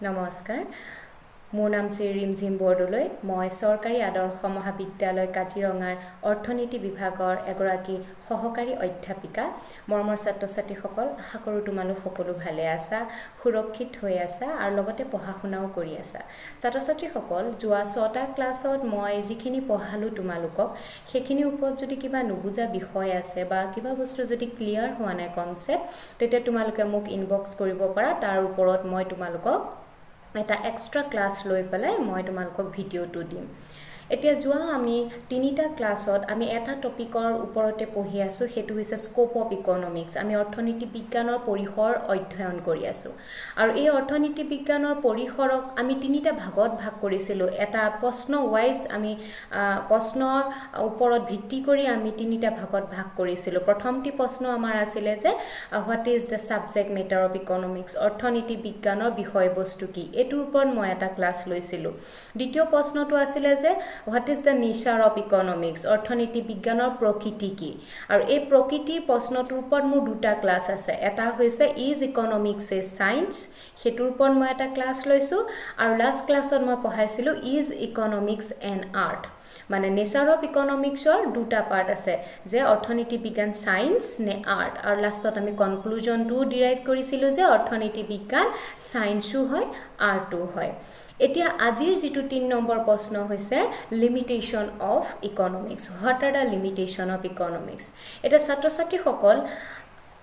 নমস্কাৰ মোৰ নাম শ্ৰী ৰিমঝিম বৰদলৈ মই চৰকাৰী আদৰ্শ মহাবিদ্যালয় কাজিৰঙাৰ অৰ্থনীতি বিভাগৰ এগৰাকী সহকাৰী অধ্যাপিকা মৰমৰ ছাত্ৰ-ছাত্ৰীসকল আশা কৰোঁ তোমালোক সকলো ভালে আছা সুৰক্ষিত হৈ আছা আৰু লগতে পঢ়া শুনাও কৰি আছা ছাত্ৰ-ছাত্ৰীসকল যোৱা 6টা ক্লাছত মই যিখিনি পঢ়ালো তোমালোকক সেইখিনিৰ ওপৰত যদি কিবা নুবুজা বিষয় আছে বা কিবা বস্তু যদি ক্লিয়াৰ হোৱা নাই কনসেপ্ট তেতিয়া তোমালোকে মোক ইনবক্স কৰিব পাৰা তাৰ ওপৰত মই তোমালোকক এটা এক্সট্ৰা ক্লাস লৈ পেলাই মই তোমালোকক ভিডিওটো দিম এতিয়া যোৱা আমি 3টা ক্লাছত আমি এটা টপিকৰ ওপৰতে পঢ়ি আছো হেতু হৈছে স্কোপ অফ ইকোনমিক্স আমি অৰ্থনীতি বিজ্ঞানৰ পৰিসৰ অধ্যয়ন কৰি আছো আৰু এই অৰ্থনীতি বিজ্ঞানৰ পৰিসৰক আমি 3টা ভাগত ভাগ কৰিছিলো এটা প্ৰশ্ন ওয়াইজ আমি প্ৰশ্নৰ ওপৰত ভিত্তি কৰি আমি 3টা ভাগত ভাগ কৰিছিলো প্ৰথমটি প্ৰশ্ন আমাৰ আছিল যে what is the subject matter of economics অৰ্থনীতি বিজ্ঞানৰ বিষয়বস্তু কি এটোৰ ওপৰত মই এটা ক্লাস লৈছিলো দ্বিতীয় প্ৰশ্নটো আছিল যে What is the nature of economics? অৰ্থনীতি বিজ্ঞানৰ প্ৰকৃতি কি আৰু এই প্ৰকৃতিৰ প্ৰশ্নটোৰ ওপৰত মোৰ দুটা ক্লাস আছে এটা হৈছে is economics a science হেতুৰ ওপৰত মই এটা ক্লাস লৈছো আৰু লাষ্ট ক্লাছত মই পঢ়াইছিলো is economics an art মানে নেচাৰ অফ ইকোনমিক্সৰ দুটা পাৰ্ট আছে যে অৰ্থনীতি বিজ্ঞান সায়েন্স নে আৰ্ট আৰু লাষ্টত আমি কনক্লুজনটো ডিৰাইভ কৰিছিলো যে অৰ্থনীতি বিজ্ঞান সায়েন্সও হয় আৰ্টও হয় এতিয়া আজিৰ যেটো 3 নম্বৰ প্ৰশ্ন হৈছে limitation of economics what are the limitation of economics এটা ছাত্ৰ-ছাত্ৰী সকল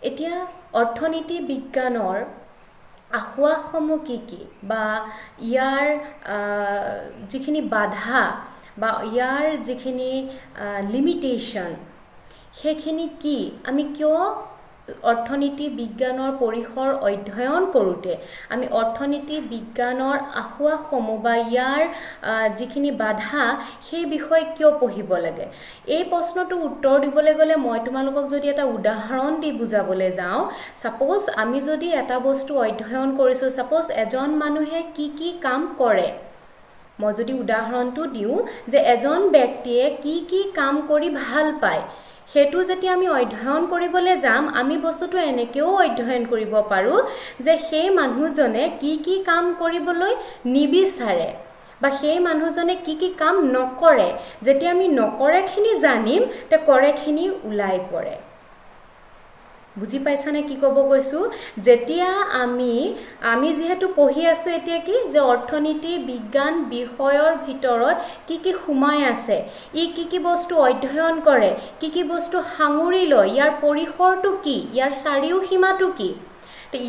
এতিয়া অৰ্থনীতি বিজ্ঞানৰ আহ্বাসমূহ কি বা ইয়াৰ যিখিনি বাধা বা ইয়াৰ যিখিনি লিমিটেশন হেখিনি কি আমি কিয় অৰ্থনীতি বিজ্ঞানৰ পৰিসৰ অধ্যয়ন কৰোতে আমি অৰ্থনীতি বিজ্ঞানৰ আহ্বাসমূহ বা ইয়াৰ যিখিনি বাধা সেই বিষয় কিয় পঢ়িব লাগে এই প্ৰশ্নটো উত্তৰ দিবলৈ গলে মই তোমালোকক যদি এটা উদাহৰণ দি বুজাবলৈ যাওঁ সাপোজ আমি যদি এটা বস্তু অধ্যয়ন কৰিছো সাপোজ এজন মানুহে কি কাম কৰে মই যদি উদাহৰণটো দিও যে এজন ব্যক্তিয়ে কি কাম কৰি ভাল পায় হেতু যেতিয়া আমি অধ্যয়ন কৰিবলৈ যাম আমি বস্তুটো এনেকেও অধ্যয়ন কৰিব পাৰো যে সেই মানুহজনে কি কাম কৰিবলৈ নিবিচাৰে বা সেই মানুহজনে কি কাম নকৰে যেতিয়া আমি নকৰেখিনি জানিম তে কৰেখিনি উলাই পৰে বুজি পাইছানে কি কব গৈছো যেতিয়া আমি যেহেতু পঢ়ি আছো এতিয়া কি যে অৰ্থনীতি বিজ্ঞান বিষয়ৰ ভিতৰত কি সোমাই আছে ই কি বস্তু অধ্যয়ন কৰে কি বস্তু সাঙুৰি লয় ইয়াৰ পৰিসৰটো কি ইয়াৰ চাৰিও সীমাটো কি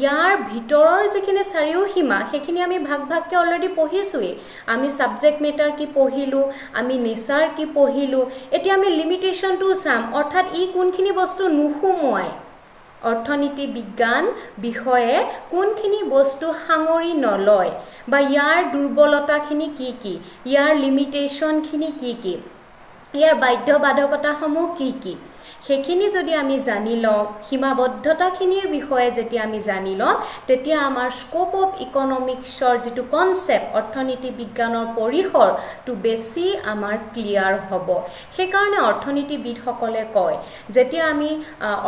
ইয়াৰ ভিতৰৰ যিখিনি চাৰিও সীমা সেইখিনি আমি ভাগকে অলৰেডি পঢ়িছোই আমি সাবজেক্ট মেটাৰ কি পঢ়িলো আমি নেচাৰ কি পঢ়িলো এতিয়া আমি লিমিটেশনটো চাম অৰ্থাৎ ই কোনখিনি বস্তু নুহুমুৱাই অৰ্থনীতি বিজ্ঞান বিষয়ে কোনখিনি বস্তু সাঙৰি নলয় বা ইয়াৰ দুৰ্বলতাখিনি কি ইয়াৰ লিমিটেশনখিনি কি ইয়াৰ বাধ্যবাধকতাসমূহ কি সেইখিনি যদি আমি জানি লওঁ সীমাবদ্ধতাখিনিৰ বিষয়ে যেতিয়া আমি জানি লওঁ তেতিয়া আমাৰ স্কোপ অফ ইকোনমিক্সৰ যেটো কনসেপ্ট অৰ্থনীতি বিজ্ঞানৰ পৰিসৰটো বেছি আমাৰ ক্লিয়াৰ হ'ব সেইকাৰণে অৰ্থনীতিবিদসকলে কয় যেতিয়া আমি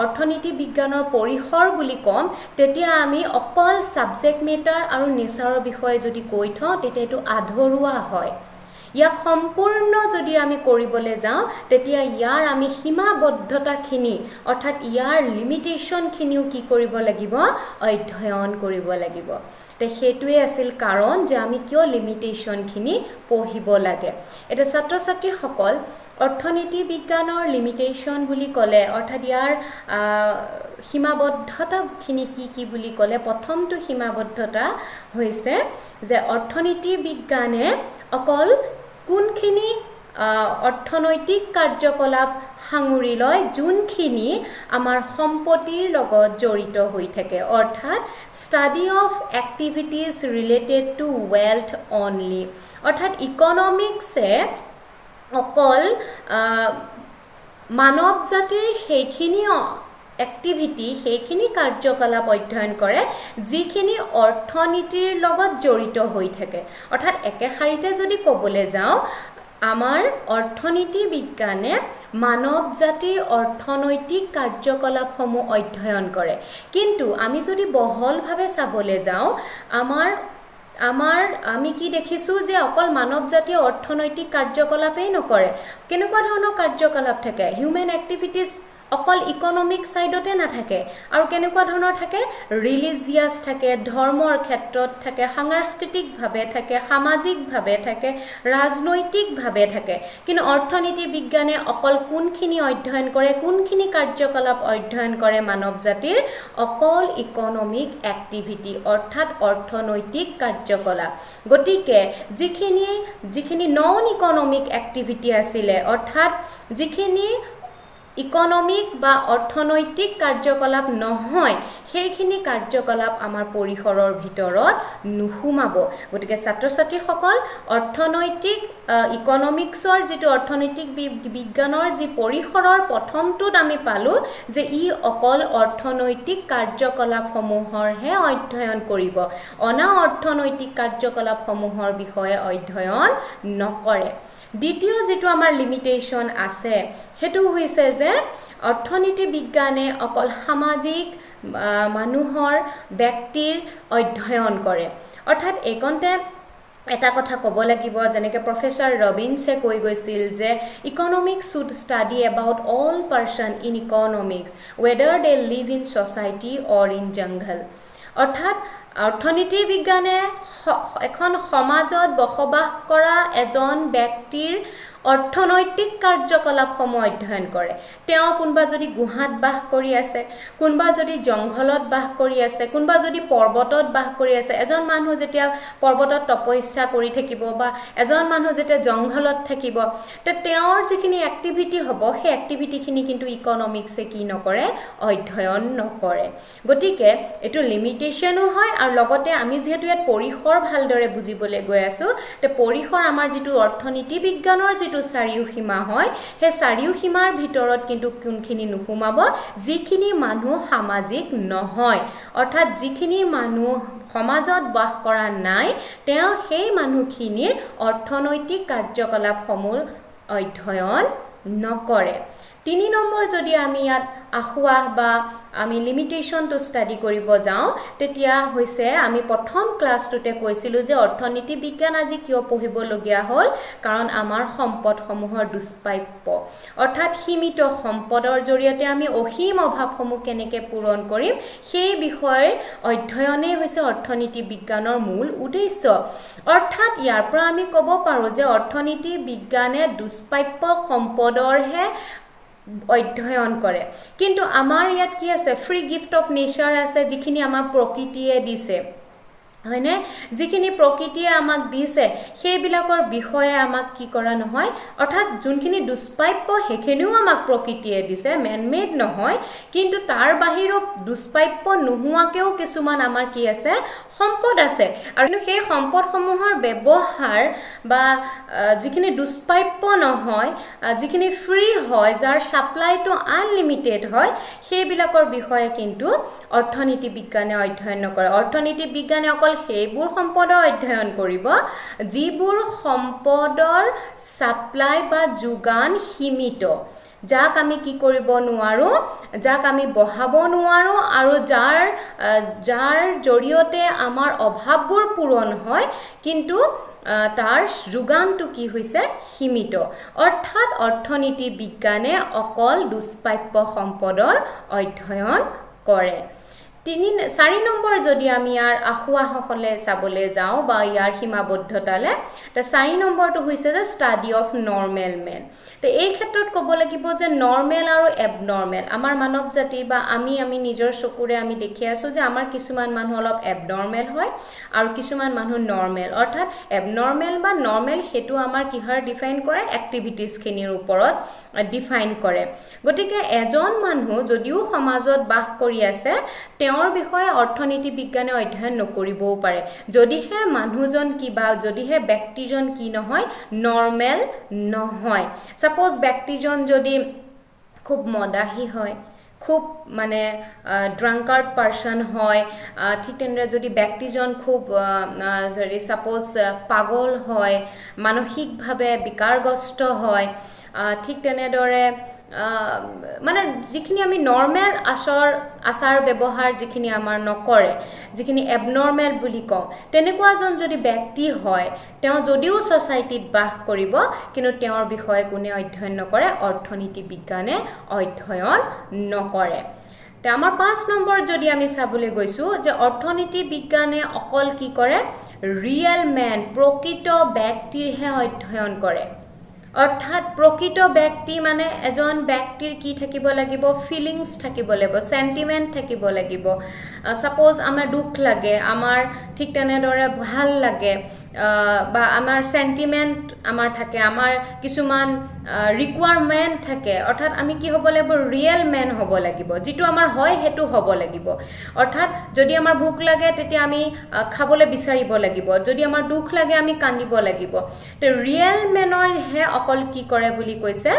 অৰ্থনীতি বিজ্ঞানৰ পৰিসৰ বুলি কম তেতিয়া আমি অকল সাবজেক্ট মেটাৰ আৰু নেচাৰৰ বিষয়ে যদি কৈ থওঁ তেতিয়া এটো আধৰুৱা হয় ইয়াক সম্পূৰ্ণ যদি আমি কৰিবলৈ যাওঁ তেতিয়া ইয়াৰ আমি সীমাবদ্ধতাখিনি অৰ্থাৎ ইয়াৰ লিমিটেশনখিনিও কি কৰিব লাগিব অধ্যয়ন কৰিব লাগিব তে হেতুৱে আছিল কাৰণ যে আমি কিয় লিমিটেশনখিনি পঢ়িব লাগে এটা ছাত্ৰ-ছাত্ৰী সকল অৰ্থনীতি বিজ্ঞানৰ লিমিটেশন বুলি ক'লে অৰ্থাৎ ইয়াৰ সীমাবদ্ধতাখিনি কি বুলি ক'লে প্ৰথমটো সীমাবদ্ধতা হৈছে যে অৰ্থনীতি বিজ্ঞানে অকল কোনখিনি অৰ্থনৈতিক কাৰ্যকলাপ সাঙুৰি লয় যোনখিনি আমাৰ সম্পত্তিৰ লগত জড়িত হৈ থাকে অৰ্থাৎ study of activities related to wealth only অৰ্থাৎ ইকোনমিক্সে অকল মানৱ জাতিৰ সেইখিনি এক্টিভিটি সেইখিনি কাৰ্যকলাপ অধ্যয়ন কৰে যিখিনি অৰ্থনীতিৰ লগত জড়িত হৈ থাকে অৰ্থাৎ একেহাৰিতে যদি ক'বলৈ যাওঁ আমাৰ অৰ্থনীতি বিজ্ঞানে মানৱ জাতিৰ অৰ্থনৈতিক কাৰ্যকলাপসমূহ অধ্যয়ন কৰে কিন্তু আমি যদি বহলভাৱে চাবলৈ যাওঁ আমাৰ আমি কি দেখিছো যে অকল মানৱ জাতীয় অৰ্থনৈতিক কাৰ্যকলাপেই নকৰে কেনেকুৱা ধৰণৰ কাৰ্যকলাপ থাকে হিউম্যান এক্টিভিটিজ অকল ইকোনমিক সাইডতে না থাকে আৰু কেনেকুৱা ধৰণৰ থাকে ৰিলিজিয়াস থাকে ধৰ্মৰ ক্ষেত্ৰত থাকে সাংস্কৃতিক ভাৱে থাকে সামাজিক ভাৱে থাকে ৰাজনৈতিক ভাৱে থাকে কিন্তু অৰ্থনীতি বিজ্ঞানে অকল কোনখিনি অধ্যয়ন কৰে কোনখিনি কাৰ্যকলাপ অধ্যয়ন কৰে মানৱ জাতিৰ অকল ইকোনমিক এক্টিভিটি অৰ্থাৎ অৰ্থনৈতিক কাৰ্যকলাপ গতিকে যিখিনি নন ইকোনমিক এক্টিভিটি আছিলে অৰ্থাৎ যিখিনি ইকোনমিক বা অৰ্থনৈতিক কাৰ্যকলাপ নহয় সেইখিনি কাৰ্যকলাপ আমাৰ পৰিসৰৰ ভিতৰত নুহুমাব গতিকে ছাত্ৰ ছাত্ৰীসকল অৰ্থনৈতিক ইকোনমিক্সৰ যেটো অৰ্থনৈতিক বিজ্ঞানৰ যি পৰিসৰৰ প্ৰথমটোত আমি পালো যে ই অকল অৰ্থনৈতিক কাৰ্যকলাপসমূহৰহে অধ্যয়ন কৰিব অনা অৰ্থনৈতিক কাৰ্যকলাপসমূহৰ বিষয়ে অধ্যয়ন নকৰে দ্বিতীয় যেটো আমাৰ লিমিটেশন আছে হেতু হৈছে যে অৰ্থনীতি বিজ্ঞানে অকল সামাজিক মানুহৰ ব্যক্তিৰ অধ্যয়ন কৰে অৰ্থাৎ একন্তে এটা কথা ক'ব লাগিব যেনেকৈ প্ৰফেসৰ ৰবিনছে কৈ গৈছিল যে economics should study about all person in economics whether they live in society or in jungle অৰ্থাৎ অৰ্থনীতি বিজ্ঞানে এখন সমাজত বসবাস কৰা এজন ব্যক্তিৰ অৰ্থনৈতিক কাৰ্যকলাপসমূহ অধ্যয়ন কৰে তেওঁ কোনবা যদি গুহাত বাস কৰি আছে কোনবা যদি জংঘলত বাস কৰি আছে কোনবা যদি পৰ্বতত বাস কৰি আছে এজন মানুহ যেতিয়া পৰ্বতত তপস্যা কৰি থাকিব বা এজন মানুহ যেতিয়া জংঘলত থাকিব তে তেওঁৰ যিখিনি এক্টিভিটি হ'ব সেই এক্টিভিটিখিনি কিন্তু ইকোনমিক্সে কি নকৰে অধ্যয়ন নকৰে গতিকে এটো লিমিটেশনও হয় আৰু লগতে আমি যেহেতু ইয়াত পৰিসৰ ভালদৰে বুজিবলৈ গৈ আছো তে পৰিসৰ আমাৰ যেটো অৰ্থনীতি বিজ্ঞানৰ চাৰিও সীমা হয় হে চাৰিও সীমাৰ ভিতৰত কিন্তু কোনখিনি নুহুমাব যিখিনি মানুহ সামাজিক নহয় অৰ্থাৎ যিখিনি মানুহ সমাজত বাস কৰা নাই তেওঁ সেই মানুহখিনিৰ অৰ্থনৈতিক কাৰ্যকলাপসমূহ অধ্যয়ন নকৰে 3 নম্বৰ যদি আমি ইয়াত আখুৱা বা আমি লিমিটেশন টু ষ্টাডি কৰিব যাও তেতিয়া হৈছে আমি প্ৰথম ক্লাছটোতে কৈছিলো যে অৰ্থনীতি বিজ্ঞান আজি কিয় পঢ়িব লগিয়া হল কাৰণ আমাৰ সম্পদসমূহৰ দুষ্প্ৰাপ্য অৰ্থাৎ সীমিত সম্পদৰ জৰিয়তে আমি অসীম অভাৱসমূহ কেনেকৈ পূৰণ কৰিম সেই বিষয়ৰ অধ্যয়নে হৈছে অৰ্থনীতি বিজ্ঞানৰ মূল উদ্দেশ্য অৰ্থাৎ ইয়াৰ পৰা আমি ক'ব পাৰো যে অৰ্থনীতি বিজ্ঞানে দুষ্প্ৰাপ্য সম্পদৰহে অধ্যয়ন কৰে কিন্তু আমাৰ ইয়াত কি আছে ফ্ৰী গিফট অফ নেচাৰ আছে যিখিনি আমাক প্ৰকৃতিয়ে দিছে হয়নে যিখিনি প্ৰকৃতিয়ে আমাক দিছে সেইবিলাকৰ বিষয়ে আমাক কি কৰা নহয় অৰ্থাৎ যোনখিনি দুষ্প্ৰাপ্য হেখিনিও আমাক প্ৰকৃতিয়ে দিছে মেন মেড নহয় কিন্তু তাৰ বাহিৰৰ দুষ্প্ৰাপ্য নোহোৱাকেও কিছুমান আমাৰ কি আছে সম্পদ আছে আৰু সেই সম্পদসমূহৰ ব্যৱহাৰ বা যিখিনি দুষ্প্ৰাপ্য নহয় যিখিনি ফ্ৰী হয় যাৰ সাপ্লাইটো আনলিমিটেড হয় সেইবিলাকৰ বিষয়ে কিন্তু অৰ্থনীতি বিজ্ঞানে অধ্যয়ন নকৰে অৰ্থনীতি বিজ্ঞানে অকল সেইবোৰ সম্পদৰ অধ্যয়ন কৰিব যিবোৰ সম্পদৰ সাপ্লাই বা যোগান সীমিত যাক আমি কি কৰিব নোৱাৰো যাক আমি বহাব নোৱাৰো আৰু যাৰ জৰিয়তে আমাৰ অভাৱবোৰ পূৰণ হয় কিন্তু তাৰ যোগানটো কি হৈছে সীমিত অৰ্থাৎ অৰ্থনীতি বিজ্ঞানে অকল দুষ্প্ৰাপ্য সম্পদৰ অধ্যয়ন কৰে 4 নম্বৰ যদি আমি ইয়াৰ আখুৱা হলে চাবলৈ যাও বা ইয়াৰ সীমাবদ্ধতালে তে 4 নম্বৰটো হৈছে যে ষ্টাডি অফ নৰ্মেল মেন তে এই ক্ষেত্ৰত ক'ব লাগিব যে নৰ্মেল আৰু এবনৰ্মেল আমাৰ মানৱ জাতি বা আমি নিজৰ চকুৰে আমি দেখি আছো যে আমাৰ কিছুমান মানুহ অলপ এবনৰ্মেল হয় আৰু কিছুমান মানুহ নৰ্মেল অৰ্থাৎ এবনৰ্মেল বা নৰ্মেল হেতু আমাৰ কিহৰ ডিফাইন কৰে এক্টিভিটিজ খিনিৰ ওপৰত ডিফাইন কৰে গতিকে এজন মানুহ যদিও সমাজত বাস কৰি আছে তেওঁৰ বিষয়ে অৰ্থনীতি বিজ্ঞানে অধ্যয়ন নকৰিবও পাৰে যদিহে মানুহজন কি বা যদিহে ব্যক্তিজন কি নহয় নৰ্মেল নহয় সাপোজ ব্যক্তিজন যদি খুব মদাহি হয় খুব মানে ড্ৰাংকাৰ্ড পাৰ্সন হয় ঠিক তেনেদৰে যদি ব্যক্তিজন খুব সাপোজ পাগল হয় মানসিকভাৱে বিকাৰগ্ৰস্ত হয় ঠিক তেনেদৰে মানে যিখিনি আমি নৰ্মেল আচাৰ ব্যৱহাৰ যিখিনি আমাৰ নকৰে যিখিনি এবনৰ্মেল বুলি কওঁ তেনেকুৱা এজন যদি ব্যক্তি হয় তেওঁ যদিও সোসাইটিত বাস কৰিব কিন্তু তেওঁৰ বিষয়ে কোনে অধ্যয়ন নকৰে অৰ্থনীতি বিজ্ঞানে অধ্যয়ন নকৰে তে আমাৰ 5 নম্বৰ যদি আমি চাবলৈ গৈছো যে অৰ্থনীতি বিজ্ঞানে অকল কি কৰে ৰিয়েল ম্যান প্ৰকৃত ব্যক্তিৰহে অধ্যয়ন কৰে অৰ্থাৎ প্ৰকৃত ব্যক্তি মানে এজন ব্যক্তিৰ কি থাকিব লাগিব ফিলিংস থাকিব লাগিব সেন্টিমেন্ট থাকিব লাগিব সাপোজ আমাৰ দুখ লাগে আমাৰ ঠিক তেনেদৰে ভাল লাগে বা আমাৰ সেন্টিমেন্ট আমাৰ থাকে আমাৰ কিছুমান ৰিকোয়াৰমেন্ট থাকে অৰ্থাৎ আমি কি হ'ব লাগিব ৰিয়েল ম্যান হ'ব লাগিব যেটো আমাৰ হয় হেতু হ'ব লাগিব অৰ্থাৎ যদি আমাৰ ভোক লাগে তেতিয়া আমি খাবলৈ বিচাৰিব লাগিব যদি আমাৰ দুখ লাগে আমি কান্দিব লাগিব তে ৰিয়েল ম্যানৰ হে অকল কি কৰে বুলি কৈছে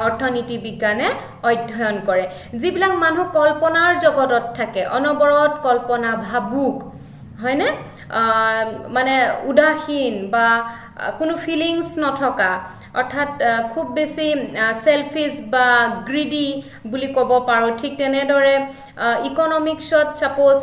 অৰ্থনীতি বিজ্ঞানে অধ্যয়ন কৰে যিবিলাক মানুহ কল্পনাৰ জগতত থাকে অনবৰত কল্পনা ভাবুক হয়নে মানে উদাসীন বা কোনো ফিলিংস নথকা অৰ্থাৎ খুব বেছি সেলফিশ বা গ্ৰিডি বুলি ক'ব পাৰো ঠিক তেনেদৰে ইকোনমিক্সত সাপোজ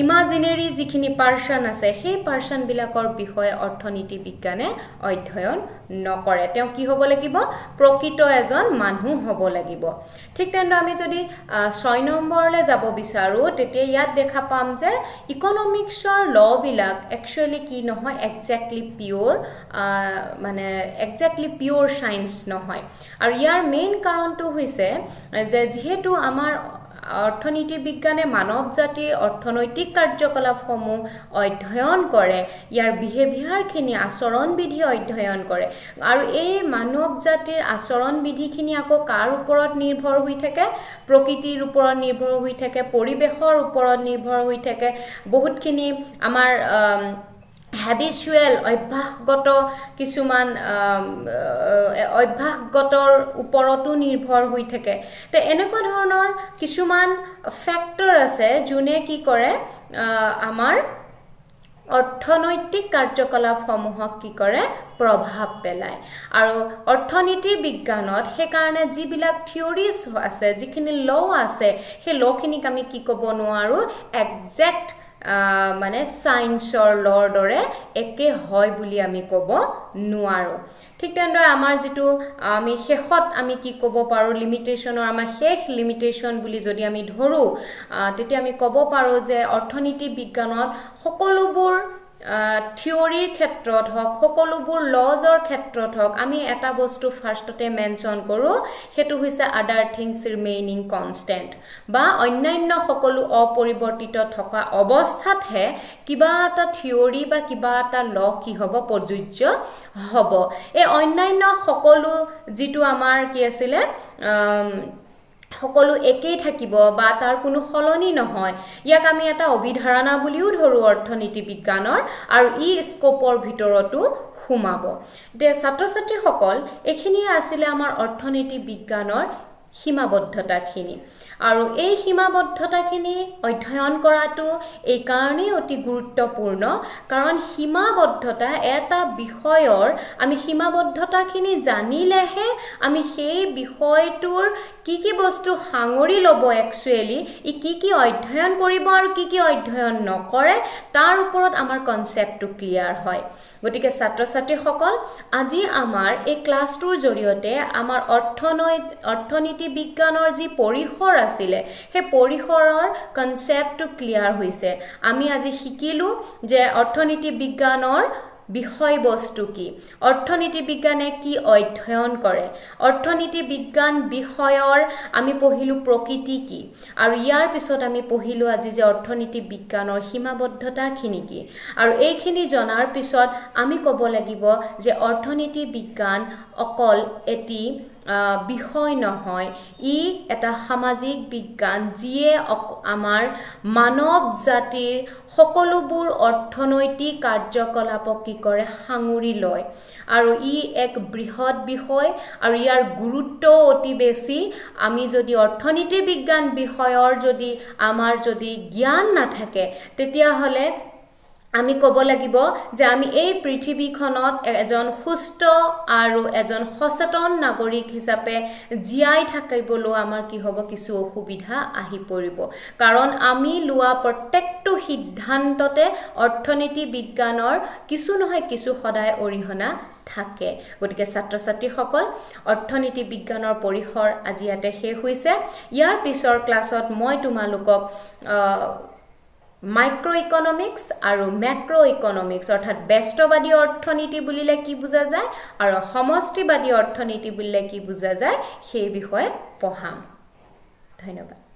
ইমাজিনাৰী যিখিনি পাৰ্সন আছে সেই পাৰ্সন বিলাকৰ বিষয়ে অৰ্থনীতি বিজ্ঞানে অধ্যয়ন নকৰে তেওঁ কি হ'ব লাগিব প্ৰকৃত এজন মানুহ হ'ব লাগিব ঠিক তেনে আমি যদি 6 নম্বৰলে যাব বিচাৰো তেতিয়া ইয়াত দেখা পাম যে ইকোনমিক্সৰ ল বিলাক একচুয়ালি কি নহয় এক্স্যাক্টলি পিওৰ মানে এক্স্যাক্টলি পিওৰ সায়েন্স নহয় আৰু ইয়াৰ মেইন কাৰণটো হৈছে যে যেহেতু আমাৰ অৰ্থনীতি বিজ্ঞানে মানৱ জাতিৰ অৰ্থনৈতিক কাৰ্যকলাপসমূহ অধ্যয়ন কৰে ইয়াৰ বিহেভিয়াৰখিনি আচৰণ বিধি অধ্যয়ন কৰে আৰু এই মানৱ জাতিৰ আচৰণ বিধিখিনি আকৌ কাৰ ওপৰত নিৰ্ভৰ হৈ থাকে প্ৰকৃতিৰ ওপৰত নিৰ্ভৰ হৈ থাকে পৰিবেশৰ ওপৰত নিৰ্ভৰ হৈ থাকে বহুতখিনি আমাৰ habitual অভ্যাসগত কিছুমান অভ্যাসগতৰ ওপৰতো নিৰ্ভৰ হৈ থাকে তে এনেকুৱা ধৰণৰ কিছুমান ফ্যাক্টৰ আছে যোনে কি কৰে আমাৰ অৰ্থনৈতিক কাৰ্যকলাপসমূহক কি কৰে প্ৰভাৱ পেলায় আৰু অৰ্থনীতি বিজ্ঞানত সেই কাৰণে যিবিলাক থিওৰিজ আছে যিখিনি ল আছে সেই লখিনিক আমি কি ক'ব নোৱাৰো এক্সাক্ট মানে সায়েন্সৰ লৰ দৰে একে হয় বুলি আমি ক'ব নোৱাৰো ঠিক তেনেদৰে আমাৰ যেটো আমি শেষত আমি কি ক'ব পাৰো লিমিটেশনৰ আমাৰ শেষ লিমিটেশন বুলি যদি আমি ধৰো তেতিয়া আমি ক'ব পাৰো যে অৰ্থনীতি বিজ্ঞানত সকলোবোৰ থিওৰিৰ ক্ষেত্ৰত হক সকলোবোৰ লজৰ ক্ষেত্ৰত হক আমি এটা বস্তু ফাৰ্ষ্টতে মেনশন কৰো হেতু হৈছে আদাৰ থিংস ৰিমেইনিং কনস্ট্যান্ট বা অন্যান্য সকলো অপৰিৱৰ্তিত থকা অৱস্থাতহে কিবা এটা থিওৰি বা কিবা এটা ল কি হ'ব প্ৰযোজ্য হ'ব এই অন্যান্য সকলো যেটো আমাৰ কি আছিল সকলো একেই থাকিব বা তাৰ কোনো হলনি নহয় ইয়াক আমি এটা অভিধাৰণা বুলিও ধৰো অৰ্থনীতি বিজ্ঞানৰ আৰু ই স্কোপৰ ভিতৰতো সুমাব তে ছাত্ৰ ছাত্ৰীসকল এখিনি আছিল আমাৰ অৰ্থনীতি বিজ্ঞানৰ সীমাবদ্ধতাখিনি আৰু এই সীমাবদ্ধতাখিনি অধ্যয়ন কৰাটো এই কাৰণে অতি গুৰুত্বপূৰ্ণ কাৰণ সীমাবদ্ধতা এটা বিষয়ৰ আমি সীমাবদ্ধতাখিনি জানিলেহে আমি সেই বিষয়টোৰ কি বস্তু সাঙৰি লব একচুয়ালি ই কি অধ্যয়ন কৰিব আৰু কি অধ্যয়ন নকৰে তাৰ ওপৰত আমাৰ কনসেপ্টটো ক্লিয়াৰ হয় গতিকে ছাত্ৰ ছাত্ৰীসকল আজি আমাৰ এই ক্লাছটোৰ জৰিয়তে আমাৰ অৰ্থনীতি বিজ্ঞানৰ যি পৰিসৰ আছিলে সেই পৰিসৰৰ কনসেপ্টটো ক্লিয়াৰ হৈছে আমি আজি শিকিলো যে অৰ্থনীতি বিজ্ঞানৰ বিষয়বস্তু কি অৰ্থনীতি বিজ্ঞানে কি অধ্যয়ন কৰে অৰ্থনীতি বিজ্ঞান বিষয়ৰ আমি পঢ়িলো প্ৰকৃতি কি আৰু ইয়াৰ পিছত আমি পঢ়িলো আজি যে অৰ্থনীতি বিজ্ঞানৰ সীমাবদ্ধতা খিনি কি আৰু এইখিনি জনাৰ পিছত আমি ক'ব লাগিব যে অৰ্থনীতি বিজ্ঞান অকল এটি বিষয় নহয় ই এটা সামাজিক বিজ্ঞান যিয়ে আমাৰ মানৱ জাতিৰ সকলোবোৰ অৰ্থনৈতিক কাৰ্যকলাপক কি কৰে সাঙুৰি লয় আৰু ই এক বৃহৎ বিষয় আৰু ইয়াৰ গুৰুত্ব অতি বেছি আমি যদি অৰ্থনীতি বিজ্ঞান বিষয়ৰ যদি আমাৰ যদি জ্ঞান নাথাকে তেতিয়া হলে আমি ক'ব লাগিব যে আমি এই পৃথিৱীখনত এজন সুস্থ আৰু এজন সচেতন নাগৰিক হিচাপে জীয়াই থাকিবলৈ আমাৰ কি হ'ব কিছু অসুবিধা আহি পৰিব কাৰণ আমি লোৱা প্ৰত্যেকটো সিদ্ধান্ততে অৰ্থনীতি বিজ্ঞানৰ কিছু নহয় কিছু সদায় অৰিহণা থাকে গতিকে ছাত্ৰ ছাত্ৰীসকল অৰ্থনীতি বিজ্ঞানৰ পৰিসৰ আজি ইয়াতে শেষ হৈছে ইয়াৰ পিছৰ ক্লাছত মই তোমালোকক মাইক্ৰো ইকনমিক্স আৰু ম্যাক্ৰো ইকনমিক্স অৰ্থাৎ ব্যস্তবাদী অৰ্থনীতি বুলিলে কি বুজা যায় আৰু সমষ্টিবাদী অৰ্থনীতি বুলিলে কি বুজা যায় সেই বিষয়ে পঢ়াম ধন্যবাদ